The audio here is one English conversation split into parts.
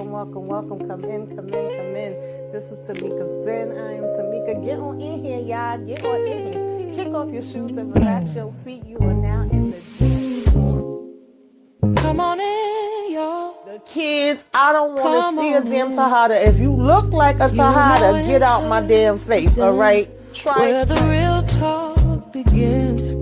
welcome. Come in. This is Tamika's Den. I am Tamika. Get on in here, y'all. Get on in here. Kick off your shoes and relax your feet. You are now in the den. Come on in, y'all. The kids, I don't want to see a damn Tahada. If you look like a Tahada, get out my damn face, all right? Try where the real talk begins.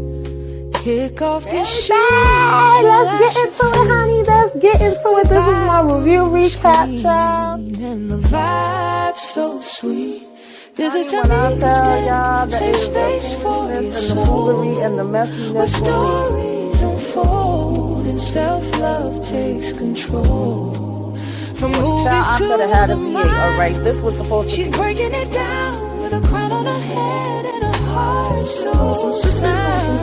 Kick off your shoes. Let's get into it, honey. Let's get into it. This is my review recap, child. And the vibe so sweet. This is when I tell y'all that safe space for and the foolery and the messiness where stories unfold and self-love takes control. From movies to the mind. All right, this was supposed to She's breaking it down with a crown on her head and a heart so sound.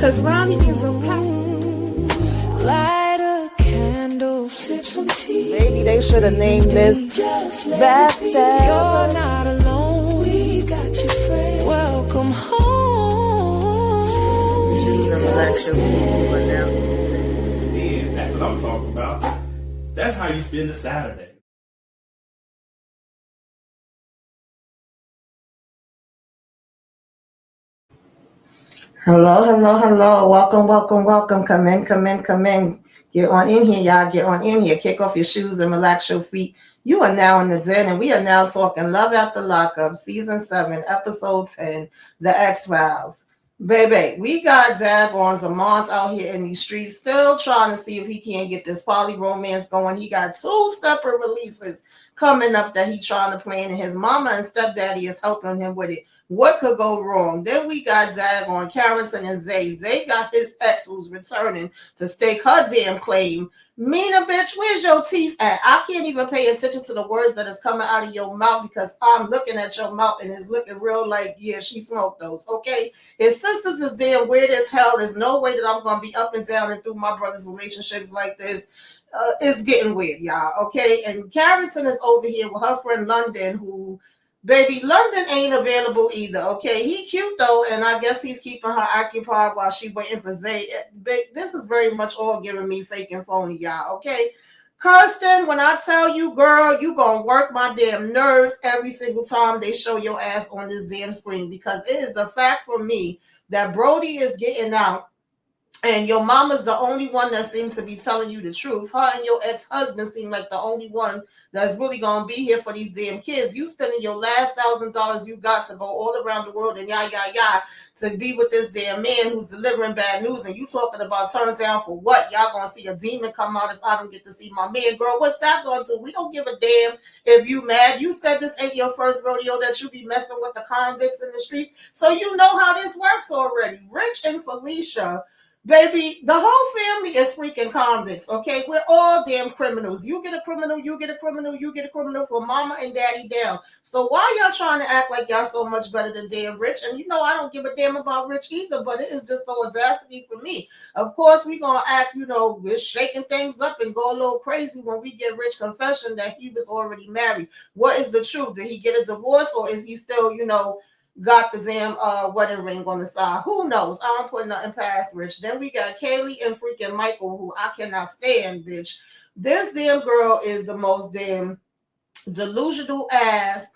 Cause Ronnie is a light a candle, sip some tea. Maybe they should have named this That You're not alone, we got you, friend. Welcome home. That's what I'm talking about. That's how you spend a Saturday. Hello. Welcome. Come in. Get on in here, y'all. Get on in here. Kick off your shoes and relax your feet. You are now in the den, and we are now talking Love After Lockup, Season 7, Episode 10, The X-Files. Baby, we got daggone Zamont out here in these streets still trying to see if he can get this poly romance going. He got 2 separate releases coming up that he's trying to plan, and his mama and stepdaddy is helping him with it. What could go wrong? Then we got daggone Carrington and Zay. Zay got his ex who's returning to stake her damn claim. Mina, bitch, where's your teeth at? I can't even pay attention to the words that is coming out of your mouth because I'm looking at your mouth and it's looking real like, yeah, she smoked those, okay? His sisters is damn weird as hell. There's no way that I'm going to be up and down and through my brother's relationships like this. It's getting weird, y'all, okay? And Carrington is over here with her friend London, who... Baby, London ain't available either, okay? He cute, though, and I guess he's keeping her occupied while she waiting for Zay. This is very much all giving me fake and phony, y'all, okay? Kirsten, when I tell you, girl, you gonna work my damn nerves every single time they show your ass on this damn screen because it is the fact for me that Brody is getting out and your mama's the only one that seems to be telling you the truth. Her and your ex-husband seem like the only one that's really going to be here for these damn kids. You spending your last $1,000 you got to go all around the world and to be with this damn man who's delivering bad news. And you talking about turn down for what? Y'all going to see a demon come out if I don't get to see my man. Girl, what's that going to do? We don't give a damn if you mad. You said this ain't your first rodeo that you be messing with the convicts in the streets. So you know how this works already. Rich and Felicia... Baby, the whole family is freaking convicts, okay? We're all damn criminals. You get a criminal for mama and daddy down. So why y'all trying to act like y'all so much better than damn Rich? And you know I don't give a damn about Rich either, but it is just the audacity for me. Of course, we're going to act, we're shaking things up and go a little crazy when we get Rich confession that he was already married. What is the truth? Did he get a divorce or is he still, got the damn wedding ring on the side? Who knows? I don't put nothing past Rich. Then we got Kaylee and freaking Michael, who I cannot stand, bitch. This damn girl is the most damn delusional ass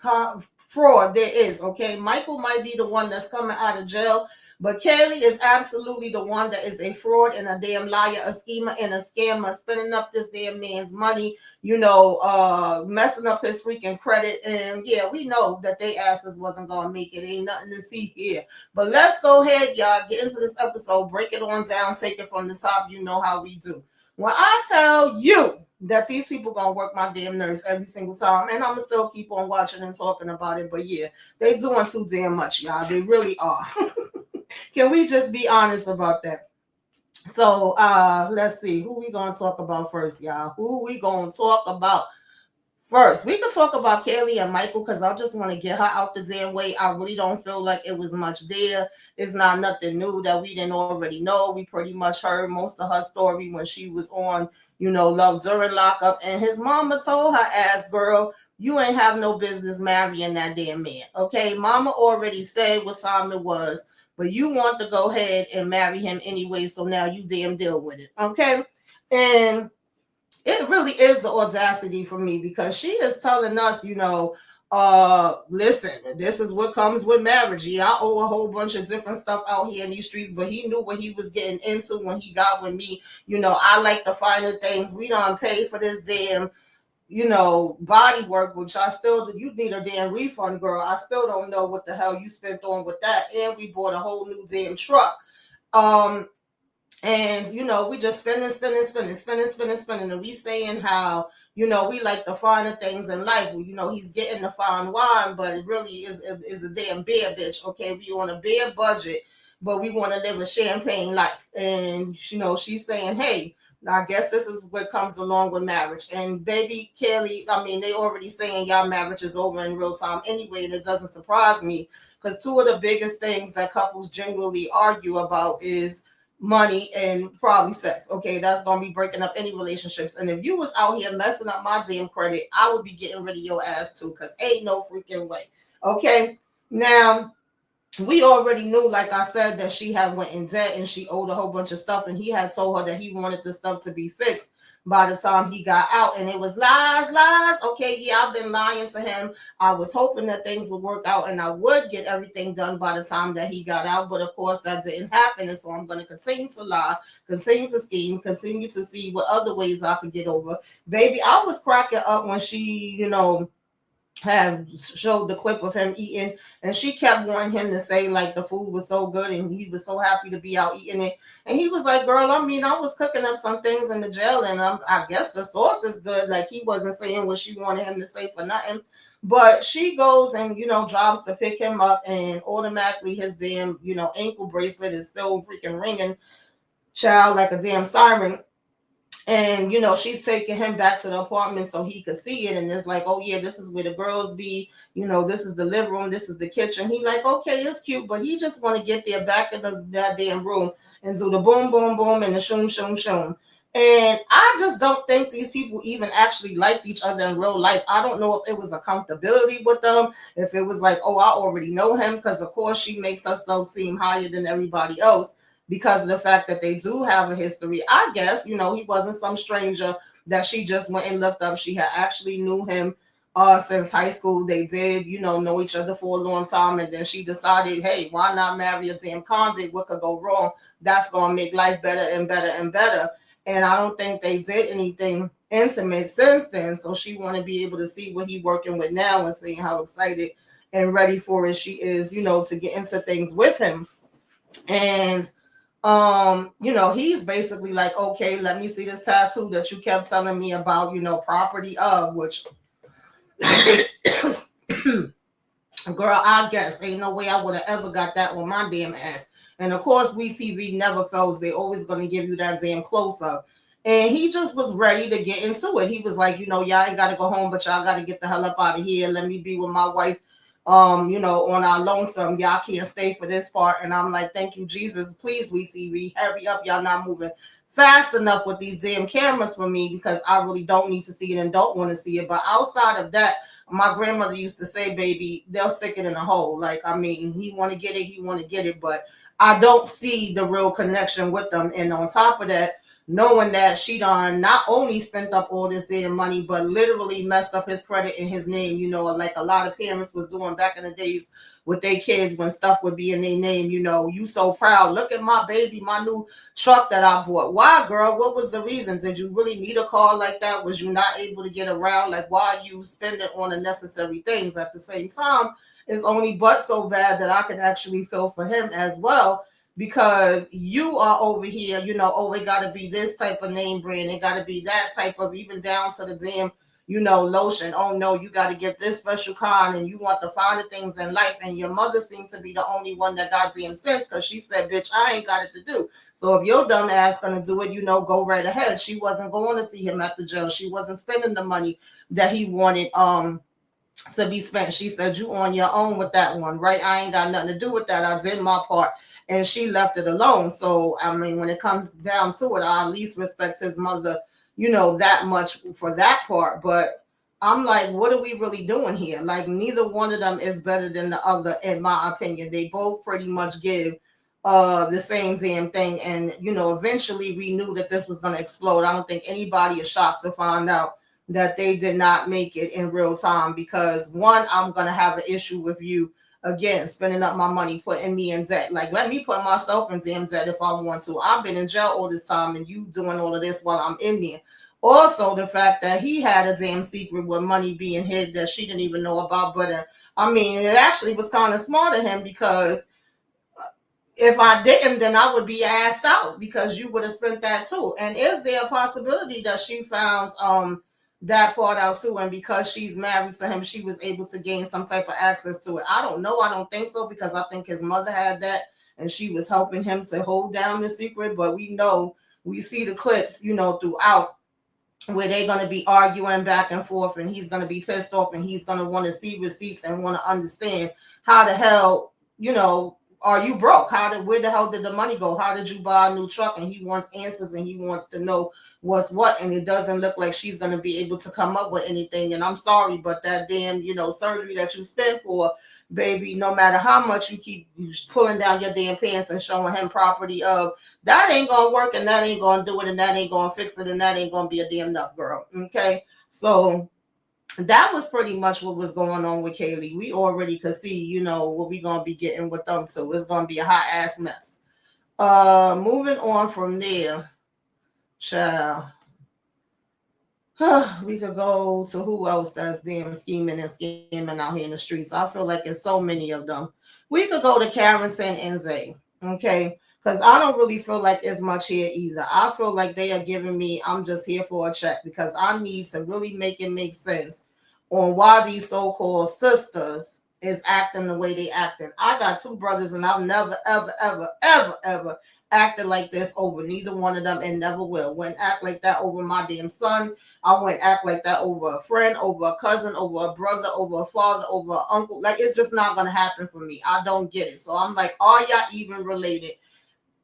fraud there is, okay? Michael might be the one that's coming out of jail, but Kaylee is absolutely the one that is a fraud and a damn liar, a schemer and a scammer, spending up this damn man's money, messing up his freaking credit. And yeah, we know that they asses wasn't going to make it. Ain't nothing to see here. But let's go ahead, y'all, get into this episode, break it on down, take it from the top. You know how we do. When I tell you that these people going to work my damn nerves every single time, and I'm going to still keep on watching and talking about it. But yeah, they doing too damn much, y'all. They really are. Can we just be honest about that? So let's see. Who we going to talk about first, y'all? Who we going to talk about first? We can talk about Kaylee and Michael because I just want to get her out the damn way. I really don't feel like it was much there. It's not nothing new that we didn't already know. We pretty much heard most of her story when she was on, Love during Lockup. And his mama told her ass, girl, you ain't have no business marrying that damn man. Okay, mama already said what time it was. But you want to go ahead and marry him anyway, so now you damn deal with it, okay? And it really is the audacity for me, because she is telling us, listen, this is what comes with marriage. Yeah, I owe a whole bunch of different stuff out here in these streets, but he knew what he was getting into when he got with me. I like the finer things. We don't pay for this damn body work, which I still, you need a damn refund, girl. I still don't know what the hell you spent on with that. And we bought a whole new damn truck. Um, and we just spending, and we saying how we like the finer things in life. Well, he's getting the fine wine, but it really is a damn beer, bitch. Okay, we on a beer budget, but we want to live a champagne life. And she's saying, hey, I guess this is what comes along with marriage. And baby Kelly, I mean, they already saying y'all marriage is over in real time anyway, and it doesn't surprise me, because two of the biggest things that couples generally argue about is money and probably sex. Okay, that's gonna be breaking up any relationships. And if you was out here messing up my damn credit, I would be getting rid of your ass too, because ain't no freaking way. Okay, now we already knew, like I said, that she had went in debt and she owed a whole bunch of stuff, and he had told her that he wanted the stuff to be fixed by the time he got out. And it was lies. Okay, yeah, I've been lying to him. I was hoping that things would work out and I would get everything done by the time that he got out, but of course that didn't happen. And so I'm going to continue to lie, continue to scheme, continue to see what other ways I could get over. Baby, I was cracking up when she have showed the clip of him eating, and she kept wanting him to say like the food was so good and he was so happy to be out eating it. And he was like, girl, I mean, I was cooking up some things in the jail, and I guess the sauce is good. Like, he wasn't saying what she wanted him to say for nothing. But she goes and drives to pick him up, and automatically his damn ankle bracelet is still freaking ringing, child, like a damn siren. And she's taking him back to the apartment so he could see it. And it's like, oh yeah, this is where the girls be. This is the living room, this is the kitchen. He like, okay, it's cute, but he just want to get there back in that damn room and do the boom boom boom and the shoom shoom shoom. And I just don't think these people even actually liked each other in real life. I don't know if it was a comfortability with them, if it was like, oh, I already know him, because of course she makes herself seem higher than everybody else, because of the fact that they do have a history. I guess, he wasn't some stranger that she just went and looked up. She had actually knew him since high school. They did, know each other for a long time. And then she decided, hey, why not marry a damn convict? What could go wrong? That's going to make life better and better and better. And I don't think they did anything intimate since then. So she want to be able to see what he's working with now and seeing how excited and ready for it she is, to get into things with him. And he's basically like, okay, let me see this tattoo that you kept telling me about, property of, which girl, I guess ain't no way I would have ever got that on my damn ass. And of course, WeTV never fails. They always going to give you that damn close up. And he just was ready to get into it. He was like, y'all ain't got to go home, but y'all got to get the hell up out of here. Let me be with my wife. On our lonesome, y'all can't stay for this part. And I'm like, thank you, Jesus. Please, WeTV, hurry up. Y'all not moving fast enough with these damn cameras for me, because I really don't need to see it and don't want to see it. But outside of that, my grandmother used to say, baby, they'll stick it in a hole. Like, I mean, he want to get it, but I don't see the real connection with them. And on top of that, knowing that she done not only spent up all this damn money, but literally messed up his credit in his name, like a lot of parents was doing back in the days with their kids when stuff would be in their name. You so proud. Look at my baby, my new truck that I bought. Why, girl? What was the reason? Did you really need a car like that? Was you not able to get around? Like, why are you spending on unnecessary things? At the same time, it's only but so bad that I can actually feel for him as well, because you are over here, oh, it got to be this type of name brand. It got to be that type of, even down to the damn, lotion. Oh, no, you got to get this special kind, and you want the finer things in life. And your mother seems to be the only one that got damn sense, because she said, bitch, I ain't got it to do. So if your dumb ass going to do it, go right ahead. She wasn't going to see him at the jail. She wasn't spending the money that he wanted to be spent. She said, you on your own with that one, right? I ain't got nothing to do with that. I did my part. And she left it alone. So, I mean, when it comes down to it, I at least respect his mother, that much for that part. But I'm like, what are we really doing here? Like, neither one of them is better than the other, in my opinion. They both pretty much give the same damn thing. And eventually we knew that this was going to explode. I don't think anybody is shocked to find out that they did not make it in real time, because one, I'm going to have an issue with you again spending up my money, putting me in debt. Like, let me put myself in damn debt if I want to. I've been in jail all this time and you doing all of this while I'm in there. Also, the fact that he had a damn secret with money being hid that she didn't even know about. But I mean, it actually was kind of smart of him, because if I didn't, then I would be asked out, because you would have spent that too. And is there a possibility that she found that part out too, and because she's married to him, she was able to gain some type of access to it? I don't know. I don't think so, because I think his mother had that and she was helping him to hold down the secret. But we see the clips, throughout, where they're going to be arguing back and forth, and he's going to be pissed off, and he's going to want to see receipts and want to understand how the hell, are you broke? Where the hell did the money go? How did you buy a new truck? And he wants answers, and he wants to know what's what. And it doesn't look like she's going to be able to come up with anything. And I'm sorry, but that damn, surgery that you spent for, baby, no matter how much you keep pulling down your damn pants and showing him property of, that ain't going to work, and that ain't going to do it, and that ain't going to fix it, and that ain't going to be a damn nut, girl. Okay? So that was pretty much what was going on with Kaylee. We already could see, what we gonna be getting with them. So it's gonna be a hot ass mess. Moving on from there, child. We could go to who else that's damn scheming and scamming out here in the streets. I feel like it's so many of them. We could go to Karen and Zay, okay? Because I don't really feel like it's much here either. I feel like they are giving me, I'm just here for a check, because I need to really make it make sense on why these so-called sisters is acting the way they acting. I got two brothers, and I've never, ever, ever, ever, ever acted like this over neither one of them, and never will. Wouldn't act like that over my damn son. I wouldn't act like that over a friend, over a cousin, over a brother, over a father, over an uncle. Like, it's just not going to happen for me. I don't get it. So I'm like, are y'all even related?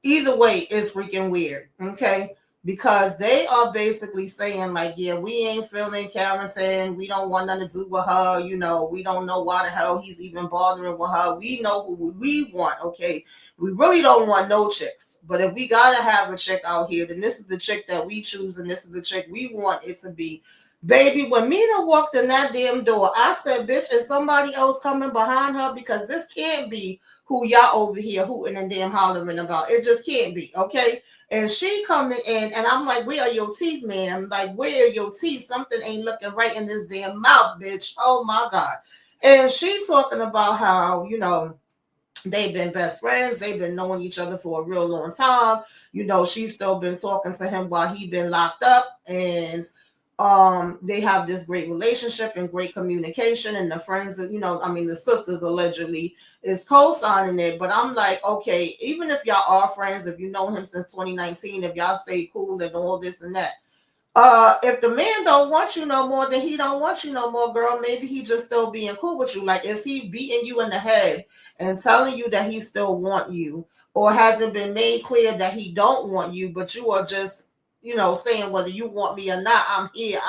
Either way, it's freaking weird, okay? Because they are basically saying, like, yeah, we ain't feeling Karen. We don't want nothing to do with her. We don't know why the hell he's even bothering with her. We know who we want, okay? We really don't want no chicks. But if we got to have a chick out here, then this is the chick that we choose, and this is the chick we want it to be. Baby, when Mina walked in that damn door, I said, bitch, is somebody else coming behind her? Because this can't be who y'all over here hooting and damn hollering about. It just can't be, okay? And she coming in, and I'm like, where are your teeth, man? I'm like, where are your teeth? Something ain't looking right in this damn mouth, bitch. Oh, my God. And she talking about how, they've been best friends. They've been knowing each other for a real long time. She's still been talking to him while he been locked up. And they have this great relationship and great communication, and the friends, the sisters allegedly is co-signing it. But I'm like, okay, even if y'all are friends, if you know him since 2019, if y'all stay cool and all this and that, if the man don't want you no more, then he don't want you no more, girl. Maybe he just still being cool with you. Like, is he beating you in the head and telling you that he still want you, or has it been made clear that he don't want you, but you are just saying whether you want me or not, I'm here,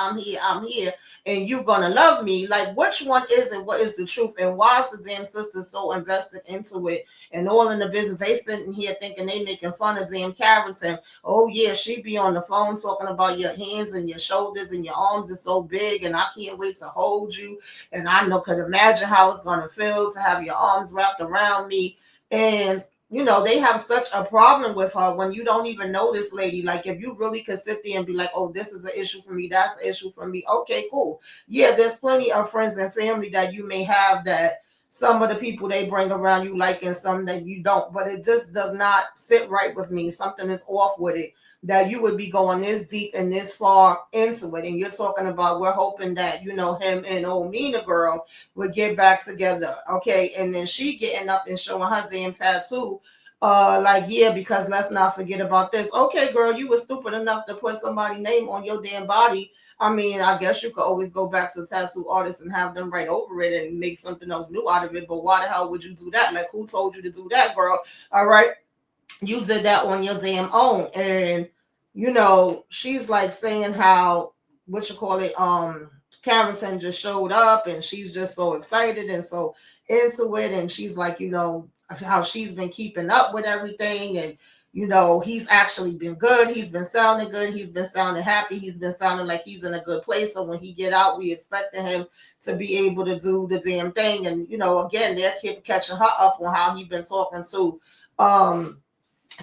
and you're gonna love me? Like, which one is it? What is the truth? And why is the damn sister so invested into it and all in the business? They sitting here thinking they making fun of damn Carrington. Oh yeah, she be on the phone talking about your hands and your shoulders and your arms is so big, and I can't wait to hold you, and I could imagine how it's gonna feel to have your arms wrapped around me. And they have such a problem with her when you don't even know this lady. Like, if you really could sit there and be like, oh, this is an issue for me, that's an issue for me. Okay, cool. Yeah, there's plenty of friends and family that you may have that some of the people they bring around you like, and some that you don't. But it just does not sit right with me. Something is off with it, that you would be going this deep and this far into it. And you're talking about, we're hoping that, him and old Mina girl would get back together. Okay. And then she getting up and showing her damn tattoo. Like, yeah, because let's not forget about this. Okay, girl, you were stupid enough to put somebody's name on your damn body. I mean, I guess you could always go back to tattoo artists and have them write over it and make something else new out of it. But why the hell would you do that? Like, who told you to do that, girl? All right. You did that on your damn own. And she's like saying how, Carrington just showed up, and she's just so excited and so into it. And she's like, how she's been keeping up with everything, and he's actually been good. He's been sounding good. He's been sounding happy. He's been sounding like he's in a good place. So when he get out, we expected him to be able to do the damn thing. And again, they're keep catching her up on how he's been talking to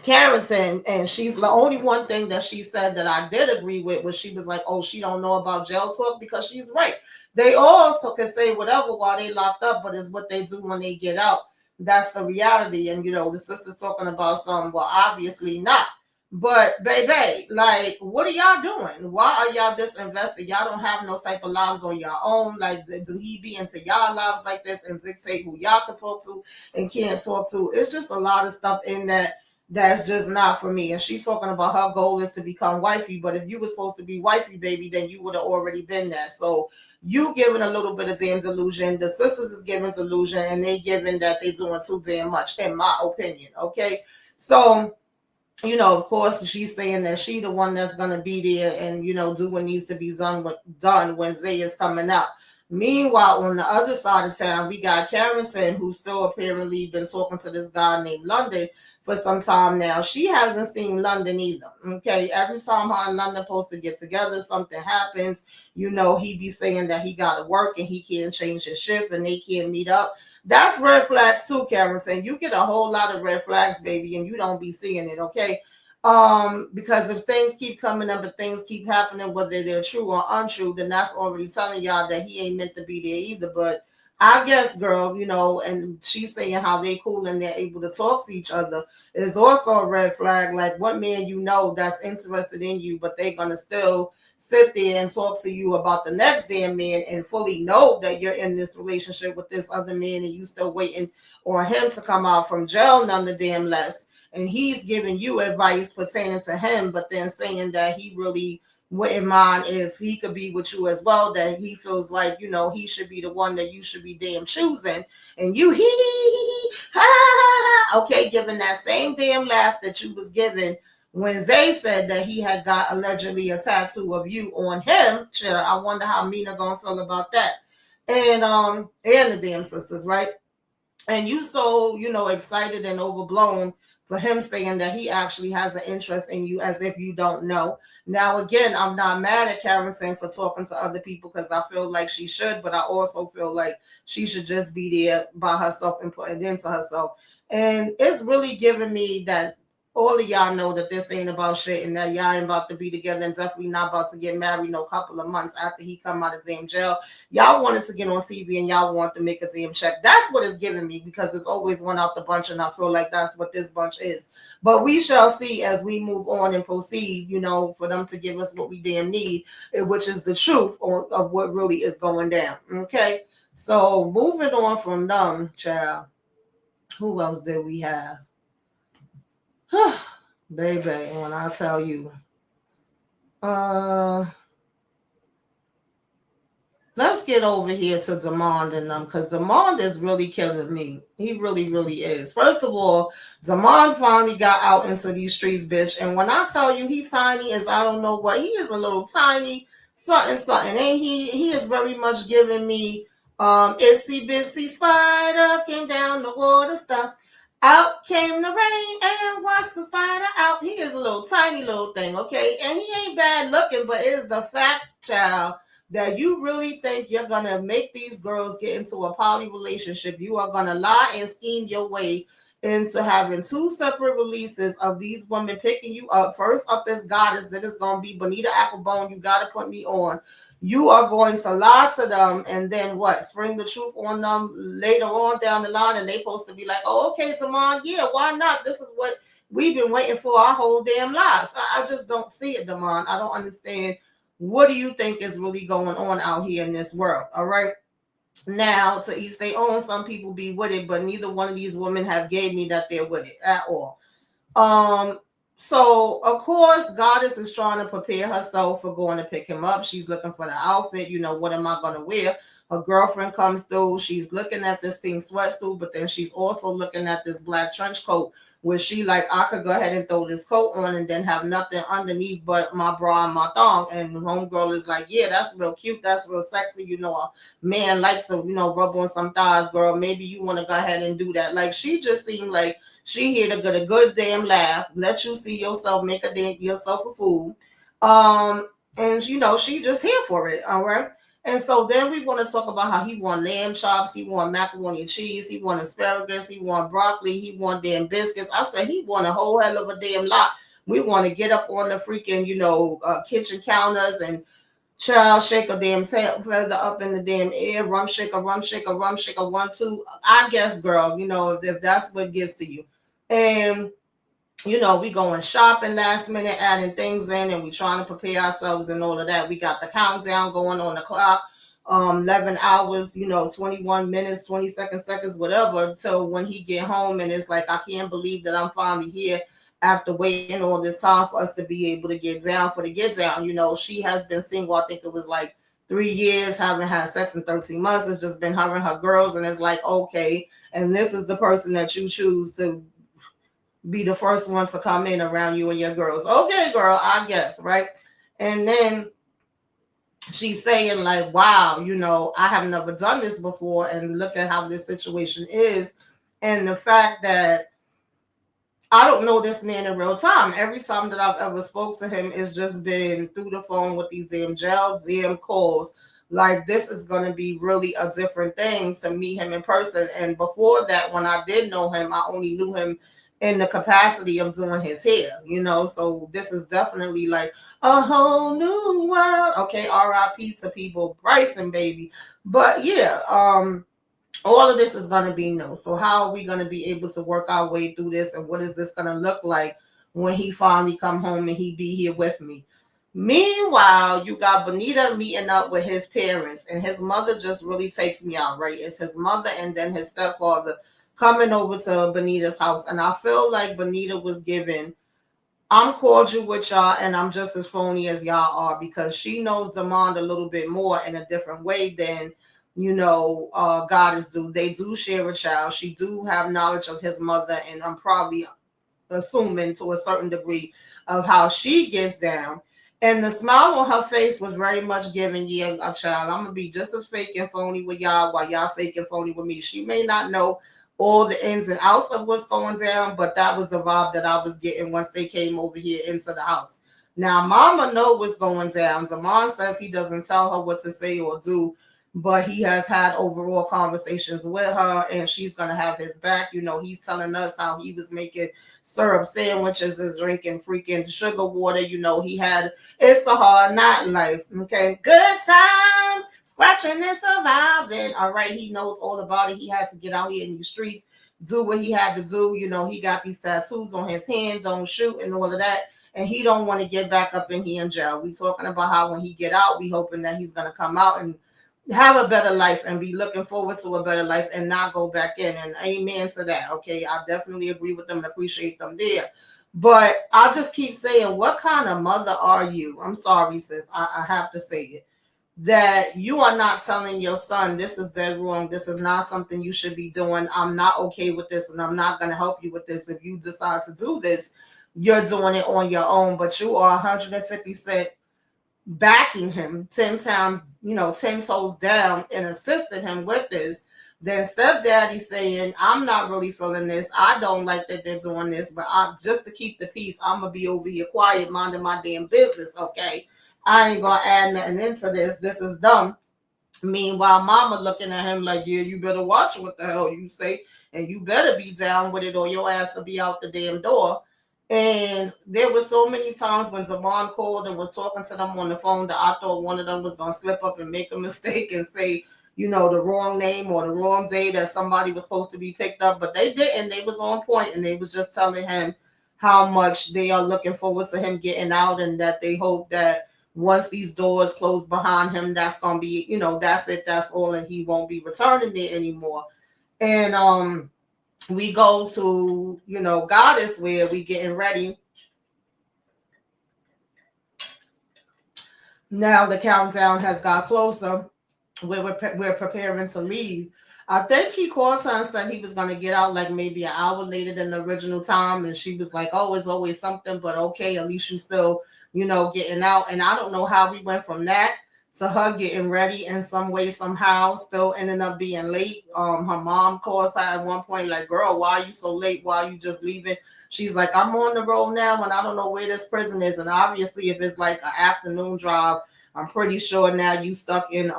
Karen, and she's the only one thing that she said that I did agree with was she was like, oh, she don't know about jail talk, because she's right. They also can say whatever while they locked up, but it's what they do when they get out. That's the reality. And the sister's talking about something. Well, obviously not. But baby, like, what are y'all doing? Why are y'all this invested? Y'all don't have no type of lives on your own. Like, do he be into y'all lives like this and dictate who y'all can talk to and can't talk to? It's just a lot of stuff in that's just not for me. And she's talking about her goal is to become wifey, but if you were supposed to be wifey, baby, then you would have already been there. So you giving a little bit of damn delusion. The sisters is giving delusion, and they giving that they doing too damn much, in my opinion. Okay, so of course, she's saying that she the one that's gonna be there and do what needs to be done when Zay is coming out. Meanwhile, on the other side of town, we got Karen, who's still apparently been talking to this guy named London for some time now. She hasn't seen London either. Okay, every time her and London supposed to get together, something happens. He be saying that he got to work and he can't change his shift and they can't meet up. That's red flags too, Karen. You get a whole lot of red flags, baby, and you don't be seeing it. Okay. Because if things keep coming up and things keep happening, whether they're true or untrue, then that's already telling y'all that he ain't meant to be there either. But I guess, girl, and she's saying how they cool and they're able to talk to each other is also a red flag. Like, what man that's interested in you, but they're gonna still sit there and talk to you about the next damn man and fully know that you're in this relationship with this other man and you still waiting on him to come out from jail none the damn less. And he's giving you advice pertaining to him, but then saying that he really wouldn't mind if he could be with you as well, that he feels like, he should be the one that you should be damn choosing. And you, okay, giving that same damn laugh that you was giving when Zay said that he had got allegedly a tattoo of you on him. Sure, I wonder how Mina gonna feel about that. And the damn sisters, right? And you so, excited and overblown for him saying that he actually has an interest in you, as if you don't know. Now, again, I'm not mad at Karen for talking to other people, because I feel like she should, but I also feel like she should just be there by herself and put it into herself. And it's really giving me that all of y'all know that this ain't about shit and that y'all ain't about to be together and definitely not about to get married no couple of months after he come out of damn jail. Y'all wanted to get on TV and y'all want to make a damn check. That's what it's giving me, because it's always one out the bunch, and I feel like that's what this bunch is. But we shall see as we move on and proceed, for them to give us what we damn need, which is the truth of what really is going down. Okay, so moving on from them, child, who else did we have? Baby, when I tell you, let's get over here to Demond and them, because Demond is really killing me. He really, really is. First of all, Demond finally got out into these streets, bitch. And when I tell you he tiny as I don't know what, he is a little tiny something. And he is very much giving me itsy bitsy spider came down the water stuff. Out came the rain and washed the spider out. He is a little tiny little thing, okay? And he ain't bad looking, but it is the fact, child, that you really think you're going to make these girls get into a poly relationship. You are going to lie and scheme your way into having two separate releases of these women picking you up. First up is Goddess, then it's going to be Bonita Applebone. You got to put me on. You are going to lie to them and then what? Spring the truth on them later on down the line, and they supposed to be like, oh, okay, Damon, yeah, why not? This is what we've been waiting for our whole damn life. I just don't see it, Damon. I don't understand. What do you think is really going on out here in this world? All right. Now, to each their own, some people be with it, but neither one of these women have gave me that they're with it at all. So, of course, Goddess is trying to prepare herself for going to pick him up. She's looking for the outfit. What am I going to wear? Her girlfriend comes through. She's looking at this pink sweatsuit, but then she's also looking at this black trench coat where she like, I could go ahead and throw this coat on and then have nothing underneath but my bra and my thong. And homegirl is like, yeah, that's real cute. That's real sexy. You know, a man likes to, rub on some thighs, girl. Maybe you want to go ahead and do that. Like, she just seemed like she here to get a good damn laugh, let you see yourself, make yourself a fool. And she just here for it. All right. And so then we want to talk about how he want lamb chops, he want macaroni and cheese, he want asparagus, he want broccoli, he want damn biscuits. I said he want a whole hell of a damn lot. We want to get up on the freaking, kitchen counters and child shake a damn tail feather up in the damn air, rum shaker, 1, 2. I guess, girl, if that's what gets to you. And we going shopping last minute, adding things in, and we trying to prepare ourselves and all of that. We got the countdown going on the clock, 11 hours, 21 minutes, 22 seconds, whatever, till when he get home. And it's like, I can't believe that I'm finally here after waiting all this time for us to be able to get down for the get down. She has been single, I think it was like 3 years, haven't had sex in 13 months. It's just been her and her girls. And it's like, okay, and this is the person that you choose to be the first one to come in around you and your girls. Okay, girl, I guess, right? And then she's saying like, wow, I have never done this before, and look at how this situation is. And the fact that I don't know this man in real time. Every time that I've ever spoke to him, it's just been through the phone with these damn calls. Like, this is going to be really a different thing to meet him in person. And before that, when I did know him, I only knew him in the capacity of doing his hair, so this is definitely like a whole new world. Okay, RIP to people Bryson, baby. But yeah, all of this is going to be new. So how are we going to be able to work our way through this, and what is this going to look like when he finally come home and he be here with me? Meanwhile, you got Bonita meeting up with his parents, and his mother just really takes me out, right? It's his mother and then his stepfather coming over to Bonita's house. And I feel like Bonita was given, I'm cordial with y'all and I'm just as phony as y'all are, because she knows Demond a little bit more in a different way than, Goddess do. They do share a child. She do have knowledge of his mother, and I'm probably assuming to a certain degree of how she gets down. And the smile on her face was very much giving, yeah, a child, I'm going to be just as fake and phony with y'all while y'all fake and phony with me. She may not know all the ins and outs of what's going down, but that was the vibe that I was getting once they came over here into the house. Now, Mama know what's going down. Demond says he doesn't tell her what to say or do, but he has had overall conversations with her, and she's going to have his back. He's telling us how he was making syrup sandwiches and drinking freaking sugar water. He had, it's a hard night in life. Okay, good times, scratching and surviving. All right, he knows all about it. He had to get out here in the streets, do what he had to do. He got these tattoos on his hands, don't shoot and all of that. And he don't want to get back up in here in jail. We talking about how when he get out, we hoping that he's going to come out and have a better life and be looking forward to a better life and not go back in. And amen to that. Okay, I definitely agree with them and appreciate them there. But I just keep saying, what kind of mother are you? I'm sorry, sis. I have to say it. That you are not telling your son, this is dead wrong. This is not something you should be doing. I'm not okay with this, and I'm not going to help you with this. If you decide to do this, you're doing it on your own. But you are 150% backing him 10 times, 10 toes down, and assisting him with this. Then stepdaddy saying, I'm not really feeling this. I don't like that they're doing this, but I'm just to keep the peace, I'm going to be over here quiet, minding my damn business, okay? I ain't going to add nothing into this. This is dumb. Meanwhile, mama looking at him like, yeah, you better watch what the hell you say, and you better be down with it or your ass will be out the damn door. And there were so many times when Zaman called and was talking to them on the phone that I thought one of them was going to slip up and make a mistake and say, the wrong name or the wrong day that somebody was supposed to be picked up. But they didn't. They was on point, and they was just telling him how much they are looking forward to him getting out, and that they hope that once these doors close behind him, that's going to be, that's it, that's all, and he won't be returning there anymore. And we go to, Goddess, where we getting ready. Now the countdown has got closer. We're preparing to leave. I think he called her and said he was going to get out like maybe an hour later than the original time. And she was like, oh, it's always something, but okay, at least you still, getting out. And I don't know how we went from that to her getting ready in some way, somehow, still ending up being late. Her mom calls her at one point, like, girl, why are you so late? Why are you just leaving? She's like, I'm on the road now and I don't know where this prison is. And obviously, if it's like an afternoon drive, I'm pretty sure now you stuck in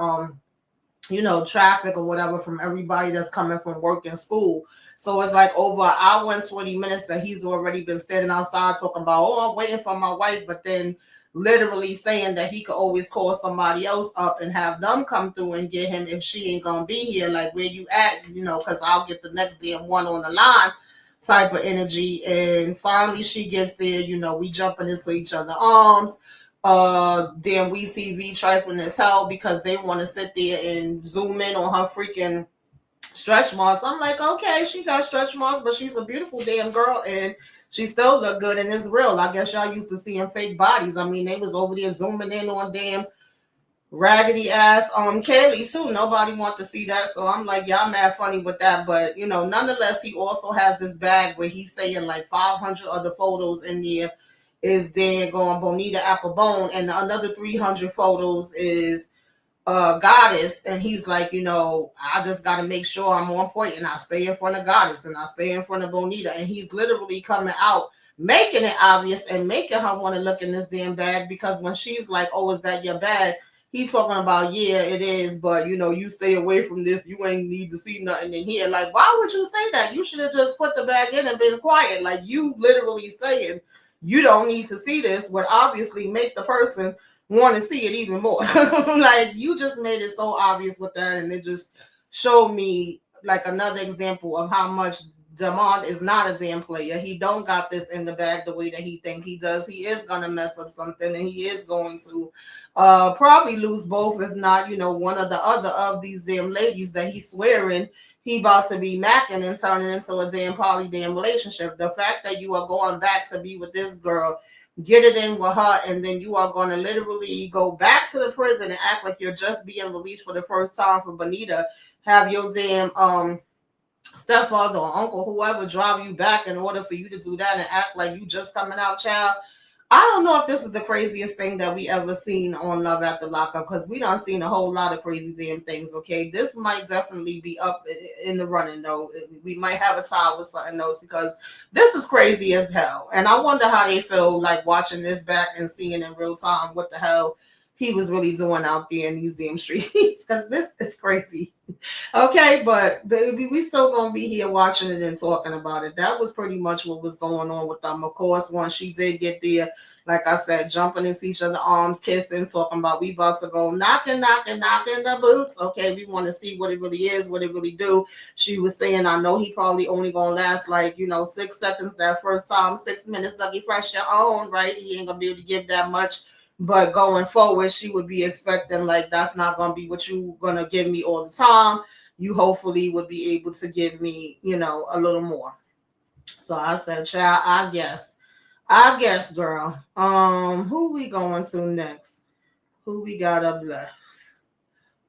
traffic or whatever from everybody that's coming from work and school. So it's like over an hour and 20 minutes that he's already been standing outside talking about, oh, I'm waiting for my wife, but then literally saying that he could always call somebody else up and have them come through and get him if she ain't gonna be here. Like, where you at? Because I'll get the next damn one on the line type of energy. And finally she gets there, we jumping into each other's arms. Then wetv trifling as hell because they want to sit there and zoom in on her freaking stretch marks. I'm like, okay, she got stretch marks, but she's a beautiful damn girl and she still look good and it's real. I guess y'all used to seeing fake bodies. I mean, they was over there zooming in on damn raggedy ass Kaylee too. Nobody want to see that. So I'm like, y'all mad funny with that. But nonetheless, he also has this bag where he's saying like 500 other photos in there is then going Bonita Applebone, and another 300 photos is Goddess. And he's like, I just got to make sure I'm on point and I stay in front of Goddess and I stay in front of Bonita. And he's literally coming out, making it obvious and making her want to look in this damn bag, because when she's like, oh, is that your bag? He's talking about, yeah, it is, but you stay away from this. You ain't need to see nothing in here. Like, why would you say that? You should have just put the bag in and been quiet. Like, you literally saying you don't need to see this would obviously make the person want to see it even more. Like, you just made it so obvious with that, and it just showed me like another example of how much Damon is not a damn player. He don't got this in the bag the way that he think he does. He is gonna mess up something, and he is going to probably lose both, if not, one or the other of these damn ladies that he's swearing he about to be macking and turning into a damn poly damn relationship. The fact that you are going back to be with this girl, get it in with her, and then you are going to literally go back to the prison and act like you're just being released for the first time for Bonita, have your damn stepfather or uncle, whoever, drive you back in order for you to do that and act like you just coming out, child. I don't know if this is the craziest thing that we ever seen on Love After Lockup, because we done seen a whole lot of crazy damn things, okay? This might definitely be up in the running, though. We might have a tie with something else, because this is crazy as hell. And I wonder how they feel like watching this back and seeing in real time what the hell he was really doing out there in these damn streets, because this is crazy. Okay, but baby, we still gonna be here watching it and talking about it. That was pretty much what was going on with them. Of course, once she did get there, like I said, jumping into each other's arms, kissing, talking about we about to go knocking the boots. Okay, we want to see what it really is, what it really do. She was saying, I know he probably only gonna last like 6 seconds that first time, 6 minutes. Dougie Fresh your own, right? He ain't gonna be able to give that much. But going forward, she would be expecting like that's not going to be what you going to give me all the time. You hopefully would be able to give me, a little more. So I said, child, I guess, girl. Who we going to next? Who we got up left?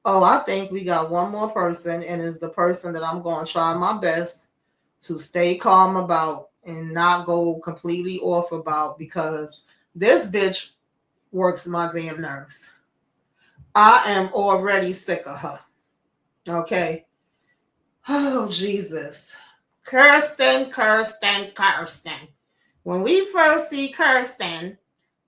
Oh, I think we got one more person, and it's the person that I'm going to try my best to stay calm about and not go completely off about, because this bitch works my damn nerves. I am already sick of her. Okay. Oh, Jesus. Kirsten. When we first see Kirsten,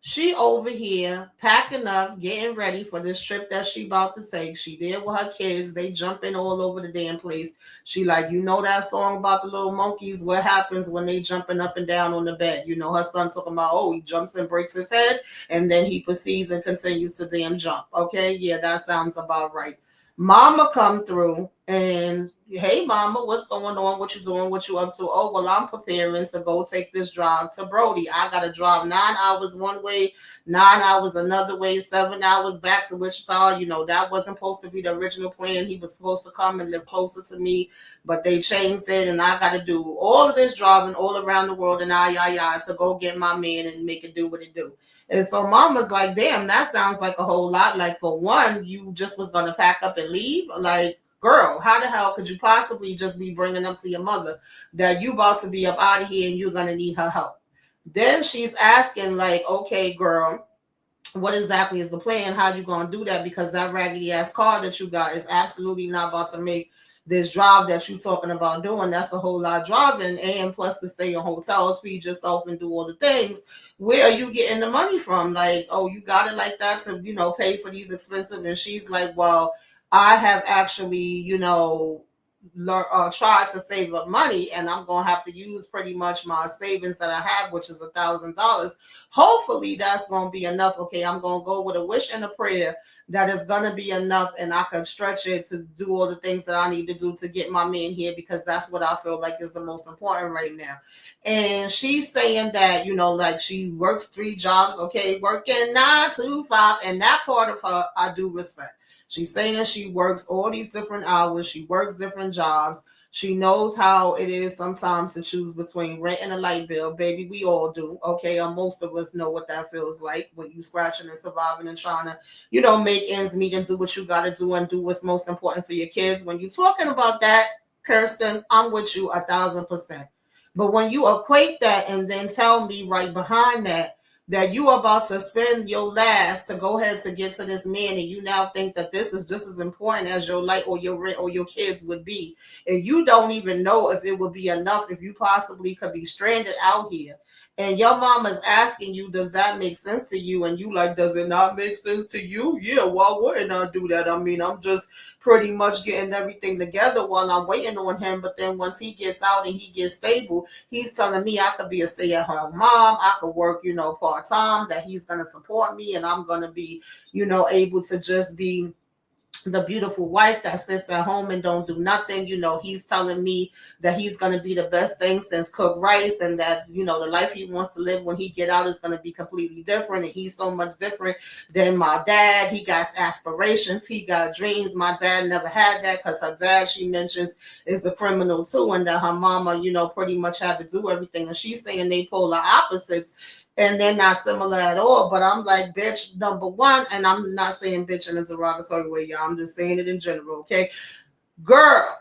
she over here packing up, getting ready for this trip that she about to take. She there with her kids. They jumping all over the damn place. She like, that song about the little monkeys, what happens when they jumping up and down on the bed. Her son talking about, oh, he jumps and breaks his head, and then he proceeds and continues to damn jump. Okay, yeah, that sounds about right. Mama come through and, hey, mama, what's going on? What you doing? What you up to? Oh, well, I'm preparing to go take this drive to Brody. I got to drive 9 hours one way, 9 hours another way, 7 hours back to Wichita. That wasn't supposed to be the original plan. He was supposed to come and live closer to me, but they changed it, and I got to do all of this driving all around the world and to go get my man and make it do what it do. And so mama's like, damn, that sounds like a whole lot. Like, for one, you just was going to pack up and leave? Like, girl, how the hell could you possibly just be bringing up to your mother that you about to be up out of here and you're going to need her help? Then she's asking like, okay, girl, what exactly is the plan? How you going to do that? Because that raggedy ass car that you got is absolutely not about to make this drive that you talking about doing. That's a whole lot of driving, and plus to stay in hotels, feed yourself, and do all the things. Where are you getting the money from? Like, oh, you got it like that to, pay for these expensive. And she's like, well, I have actually, try to save up money, and I'm gonna have to use pretty much my savings that I have, which is $1,000. Hopefully that's gonna be enough. Okay, I'm gonna go with a wish and a prayer that is gonna be enough, and I can stretch it to do all the things that I need to do to get my man here, because that's what I feel like is the most important right now. And she's saying that, like she works 3 jobs, okay, working 9 to 5, and that part of her I do respect. She's saying she works all these different hours. She works different jobs. She knows how it is sometimes to choose between rent and a light bill. Baby, we all do. Okay, or most of us know what that feels like when you scratching and surviving and trying to, make ends meet and do what you got to do and do what's most important for your kids. When you're talking about that, Kirsten, I'm with you 1,000%. But when you equate that and then tell me right behind that you are about to spend your last to go ahead to get to this man, and you now think that this is just as important as your light or your rent or your kids would be, and you don't even know if it would be enough, if you possibly could be stranded out here, and your mama's asking you, does that make sense to you? And you like, does it not make sense to you? Yeah, why wouldn't I do that? I mean, I'm just pretty much getting everything together while I'm waiting on him. But then once he gets out and he gets stable, he's telling me I could be a stay-at-home mom. I could work, part-time, that he's going to support me, and I'm going to be, able to just be the beautiful wife that sits at home and don't do nothing. He's telling me that he's going to be the best thing since cooked rice, and that, the life he wants to live when he get out is going to be completely different. And he's so much different than my dad. He got aspirations. He got dreams. My dad never had that, because her dad, she mentions, is a criminal too, and that her mama, pretty much had to do everything. And she's saying they polar opposites, and they're not similar at all. But I'm like, bitch, number one, and I'm not saying bitch in a derogatory way, y'all. I'm just saying it in general, okay? Girl,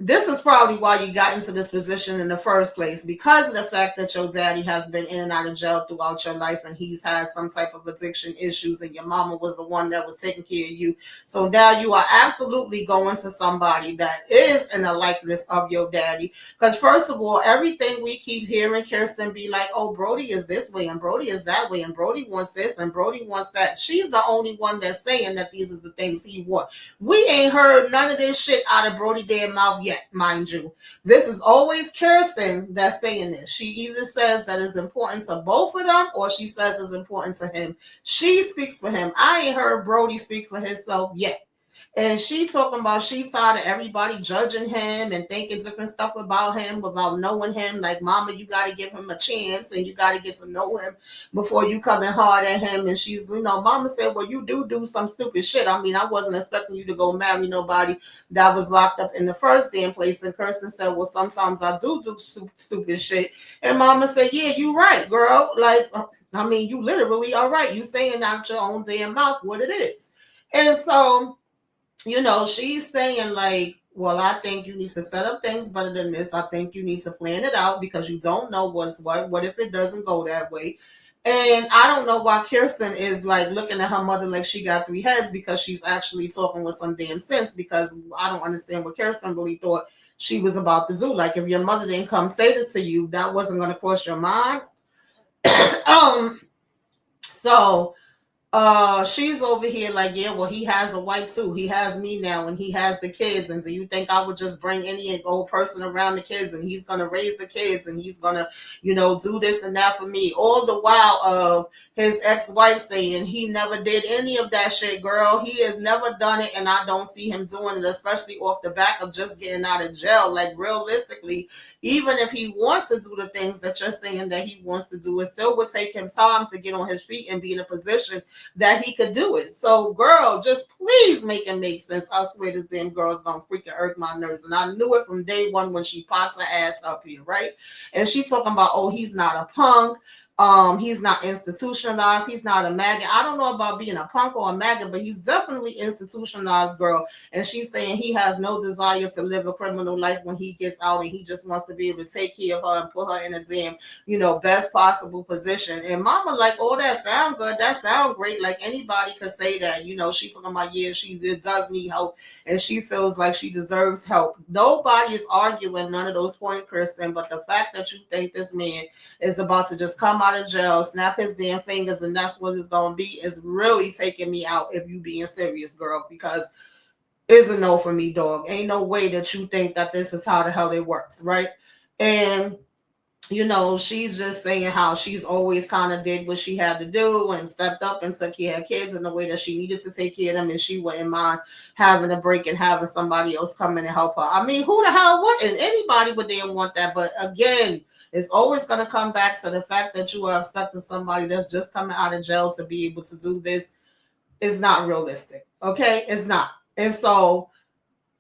this is probably why you got into this position in the first place, because of the fact that your daddy has been in and out of jail throughout your life, and he's had some type of addiction issues, and your mama was the one that was taking care of you. So now you are absolutely going to somebody that is in a likeness of your daddy. Because first of all, everything we keep hearing Kirsten be like, oh, Brody is this way, and Brody is that way, and Brody wants this, and Brody wants that. She's the only one that's saying that these are the things he wants. We ain't heard none of this shit out of Brody damn mouth yet, mind you. This is always Kirsten that's saying this. She either says that it's important to both of them, or she says it's important to him. She speaks for him. I ain't heard Brody speak for himself yet. And she talking about she tired of everybody judging him and thinking different stuff about him without knowing him. Like, mama, you got to give him a chance, and you got to get to know him before you coming hard at him. And she's, mama said, well, you do some stupid shit. I mean, I wasn't expecting you to go marry nobody that was locked up in the first damn place. And Kirsten said, well, sometimes I do stupid shit. And mama said, yeah, you right, girl. Like, I mean, you literally are right. You saying out your own damn mouth what it is. And so, she's saying like, well, I think you need to set up things better than this. I think you need to plan it out, because you don't know what's what. What if it doesn't go that way? And I don't know why Kirsten is like looking at her mother like she got 3 heads, because she's actually talking with some damn sense, because I don't understand what Kirsten really thought she was about to do. Like, if your mother didn't come say this to you, that wasn't going to cross your mind. So she's over here like, yeah, well, he has a wife too. He has me now, and he has the kids. And do you think I would just bring any old person around the kids, and he's going to raise the kids, and he's going to, do this and that for me? All the while of his ex-wife saying he never did any of that shit, girl. He has never done it, and I don't see him doing it, especially off the back of just getting out of jail. Like, realistically, even if he wants to do the things that you're saying that he wants to do, it still would take him time to get on his feet and be in a position that he could do it. So, girl, just please make it make sense. I swear this damn girl's gonna freaking irk my nerves. And I knew it from day one when she popped her ass up here, right? And she talking about, oh, he's not a punk. He's not institutionalized. He's not a maggot. I don't know about being a punk or a maggot, but he's definitely institutionalized, girl. And she's saying he has no desire to live a criminal life when he gets out, and he just wants to be able to take care of her and put her in a damn, best possible position. And mama, like, oh, that sound good. That sound great. Like anybody could say that. She's talking about, yeah, she does need help, and she feels like she deserves help. Nobody is arguing none of those points, Kristen. But the fact that you think this man is about to just come out of jail, snap his damn fingers, and that's what it's gonna be, is really taking me out if you being serious, girl, because it's a no for me, dog. Ain't no way that you think that this is how the hell it works, right? And she's just saying how she's always kind of did what she had to do and stepped up and took care of kids in the way that she needed to take care of them, and she wouldn't mind having a break and having somebody else come in and help her. I mean, who the hell wouldn't? Anybody would damn want that. But again, it's always going to come back to the fact that you are expecting somebody that's just coming out of jail to be able to do this is not realistic. Okay? It's not. And so,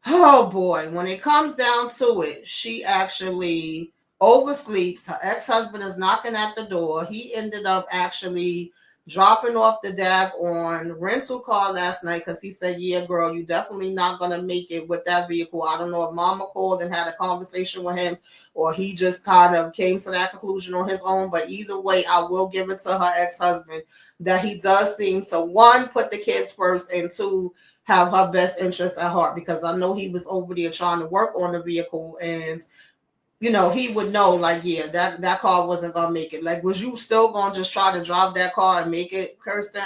oh boy, when it comes down to it, she actually oversleeps. Her ex-husband is knocking at the door. He ended up actually dropping off the dad on rental car last night because he said, yeah, girl, you definitely not going to make it with that vehicle. I don't know if mama called and had a conversation with him, or he just kind of came to that conclusion on his own. But either way, I will give it to her ex-husband that he does seem to, one, put the kids first, and two, have her best interest at heart, because I know he was over there trying to work on the vehicle, and he would know, like, yeah, that car wasn't gonna make it. Like, was you still gonna just try to drive that car and make it, Kirsten?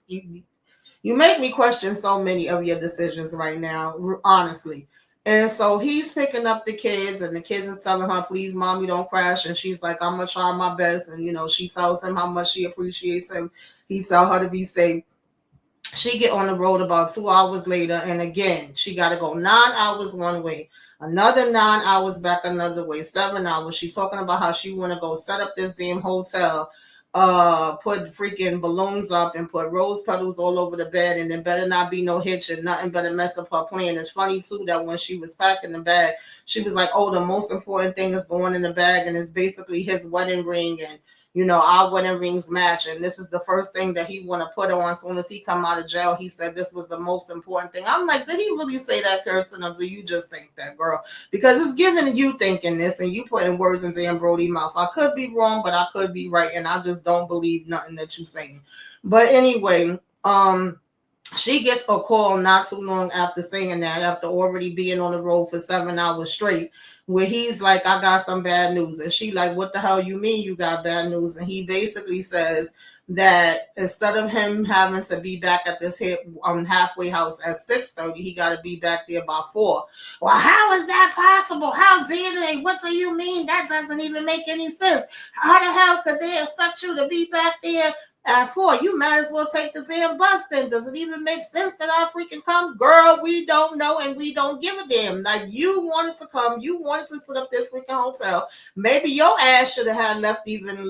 You make me question so many of your decisions right now, honestly. And so he's picking up the kids, and the kids is telling her, please, mommy, don't crash. And she's like, I'm gonna try my best. And she tells him how much she appreciates him. He tells her to be safe. She get on the road about 2 hours later, and again, she got to go 9 hours one way, another 9 hours back another way, 7 hours. She's talking about how she want to go set up this damn hotel, put freaking balloons up and put rose petals all over the bed, and there better not be no hitch and nothing better mess up her plan. It's funny too that when she was packing the bag, she was like, oh, the most important thing is going in the bag, and it's basically his wedding ring, and our wedding rings match, and this is the first thing that he want to put on as soon as he come out of jail. He said this was the most important thing. I'm like, did he really say that, Kirsten, or do you just think that, girl? Because it's giving you thinking this, and you putting words in Dan Brody's mouth. I could be wrong, but I could be right, and I just don't believe nothing that you're saying. But anyway, she gets a call not too long after saying that, after already being on the road for 7 hours straight, where he's like, I got some bad news. And she like, what the hell you mean you got bad news? And he basically says that instead of him having to be back at this halfway house at 6:30, he got to be back there by 4. Well, how is that possible? How dare they? What do you mean? That doesn't even make any sense. How the hell could they expect you to be back there at 4? You might as well take the damn bus then. Does it even make sense that I freaking come? Girl, we don't know, and we don't give a damn. Like, you wanted to come. You wanted to set up this freaking hotel. Maybe your ass should have had left even,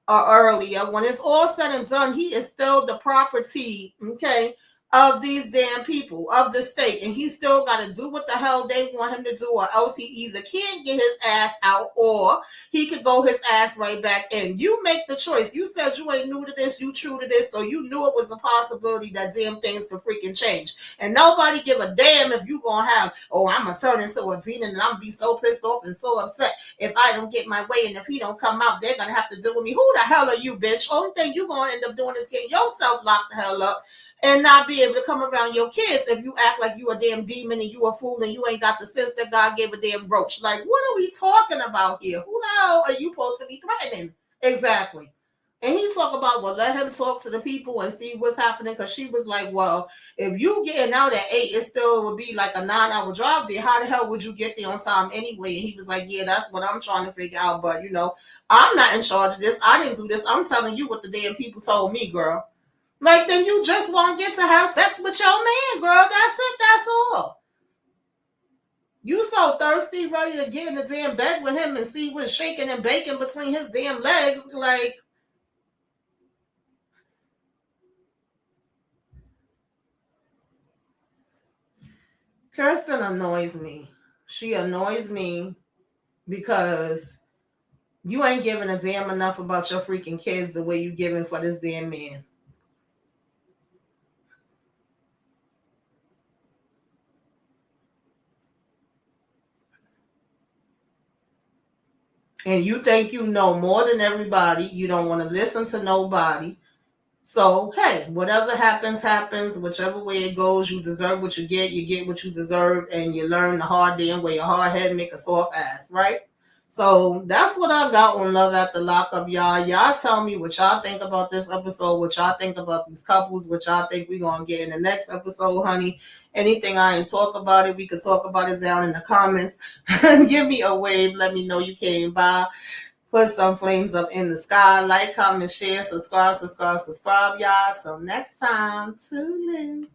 earlier. When it's all said and done, he is still the property, okay, of these damn people, of the state. And he still got to do what the hell they want him to do, or else he either can't get his ass out, or he could go his ass right back in. You make the choice. You said you ain't new to this, you true to this, so you knew it was a possibility that damn things could freaking change. And nobody give a damn if you gonna have, oh, I'm gonna turn into a demon and I'm gonna be so pissed off and so upset if I don't get my way, and if he don't come out, they're gonna have to deal with me. Who the hell are you, bitch? Only thing you gonna end up doing is getting yourself locked the hell up and not be able to come around your kids if you act like you a damn demon and you a fool and you ain't got the sense that God gave a damn roach. Like, what are we talking about here? Who the hell are you supposed to be threatening? Exactly. And he talk about, well, let him talk to the people and see what's happening, because she was like, well, if you getting out at 8, it still would be like a 9-hour drive there. How the hell would you get there on time anyway? And he was like, yeah, that's what I'm trying to figure out. But, I'm not in charge of this. I didn't do this. I'm telling you what the damn people told me, girl. Like, then you just won't get to have sex with your man, girl. That's it. That's all. You so thirsty, ready to get in the damn bed with him and see what's shaking and baking between his damn legs. Like, Kirsten annoys me. She annoys me because You ain't giving a damn enough about your freaking kids the way you giving for this damn man. And you think you know more than everybody. You don't want to listen to nobody. So, hey, whatever happens, happens. Whichever way it goes, you deserve what you get what you deserve, and you learn the hard damn way. A hard head make a soft ass, right? So that's what I got on Love After Lockup, y'all. Y'all tell me what y'all think about this episode, what y'all think about these couples, what y'all think we're going to get in the next episode, honey. Anything I ain't talk about it, we could talk about it down in the comments. Give me a wave. Let me know you came by. Put some flames up in the sky. Like, comment, share, subscribe, y'all. Till next time. Tune in.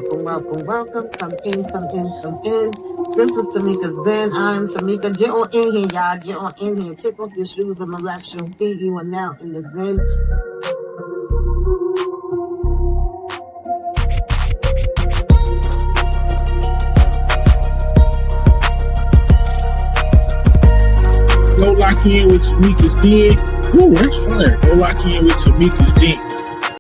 Welcome. Come in. This is Tamika's Den. I'm Tamika. Get on in here, y'all. Get on in here. Kick off your shoes and relax your feet. You are now in the Den. Go lock in with Tamika's Den. Ooh, that's fire. Go lock in with Tamika's Den.